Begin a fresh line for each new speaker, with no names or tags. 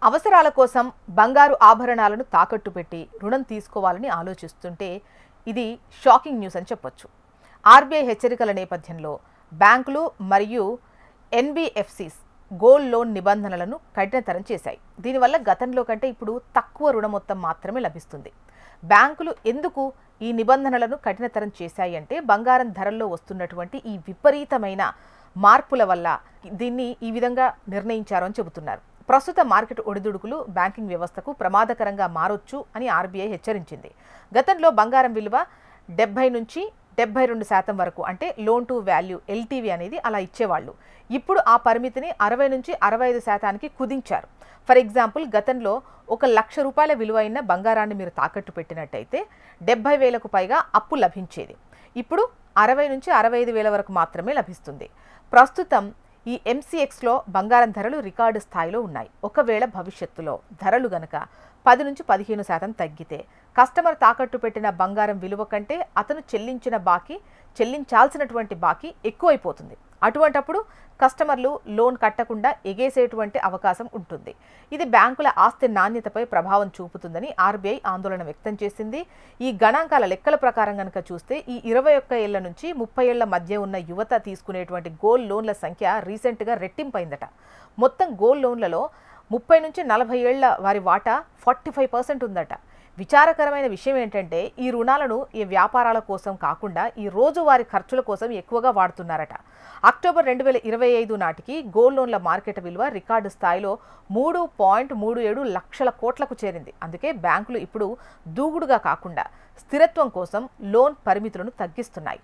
అవసరాల కోసం బంగారు ఆభరణాలను తాకట్టు పెట్టి రుణం తీసుకోవాలని ఆలోచిస్తుంటే ఇది షాకింగ్ న్యూస్ అని చెప్పొచ్చు. ఆర్బీఐ హెచ్చరికల నేపథ్యంలో బ్యాంకులు మరియు ఎన్బిఎఫ్సిస్ గోల్డ్ లోన్ నిబంధనలను కఠినతరం చేశాయి. దీనివల్ల గతంలో కంటే ఇప్పుడు తక్కువ రుణ మొత్తం మాత్రమే లభిస్తుంది. బ్యాంకులు ఎందుకు ఈ నిబంధనలను కఠినతరం చేశాయి అంటే బంగారం ధరల్లో వస్తున్నటువంటి ఈ విపరీతమైన మార్పుల వల్ల దీన్ని ఈ విధంగా నిర్ణయించారు అని చెబుతున్నారు. ప్రస్తుత మార్కెట్ ఒడిదుడుకులు బ్యాంకింగ్ వ్యవస్థకు ప్రమాదకరంగా మారొచ్చు అని ఆర్బీఐ హెచ్చరించింది. గతంలో బంగారం విలువ 70 నుంచి 72% వరకు అంటే లోన్ టు వాల్యూ ఎల్టీవీ అనేది అలా ఇచ్చేవాళ్ళు. ఇప్పుడు ఆ పరిమితిని 60 నుంచి 65%కి కుదించారు. ఫర్ ఎగ్జాంపుల్, గతంలో 1,00,000 రూపాయల విలువైన బంగారాన్ని మీరు తాకట్టు పెట్టినట్టయితే 70,000కు పైగా అప్పు లభించేది. ఇప్పుడు 60 నుంచి 65,000 వరకు మాత్రమే లభిస్తుంది. ప్రస్తుతం ఈ ఎంసీఎక్స్లో బంగారం ధరలు రికార్డు స్థాయిలో ఉన్నాయి. ఒకవేళ భవిష్యత్తులో ధరలు గనక 10 నుంచి 15% తగ్గితే కస్టమర్ తాకట్టు పెట్టిన బంగారం విలువ కంటే అతను చెల్లించాల్సినటువంటి బాకీ ఎక్కువైపోతుంది. అటువంటప్పుడు కస్టమర్లు లోన్ కట్టకుండా ఎగేసేటువంటి అవకాశం ఉంటుంది. ఇది బ్యాంకుల ఆస్తి నాణ్యతపై ప్రభావం చూపుతుందని ఆర్బీఐ ఆందోళన వ్యక్తం చేసింది. ఈ గణాంకాల లెక్కల ప్రకారం కనుక చూస్తే ఈ 21 ఏళ్ల నుంచి 30 ఏళ్ల మధ్య ఉన్న యువత తీసుకునేటువంటి గోల్డ్ లోన్ల సంఖ్య రీసెంట్గా రెట్టింపైందట. మొత్తం గోల్డ్ లోన్లలో 30 నుంచి 40 ఏళ్ల వారి వాటా 45% ఉందట. విచారకరమైన విషయం ఏంటంటే ఈ రుణాలను ఈ వ్యాపారాల కోసం కాకుండా ఈ రోజువారీ ఖర్చుల కోసం ఎక్కువగా వాడుతున్నారట. అక్టోబర్ 2025 నాటికి గోల్డ్ లోన్ల మార్కెట్ విలువ రికార్డు స్థాయిలో 3.37 లక్షల కోట్లకు చేరింది. అందుకే బ్యాంకులు ఇప్పుడు దూకుడుగా కాకుండా స్థిరత్వం కోసం లోన్ పరిమితులను తగ్గిస్తున్నాయి.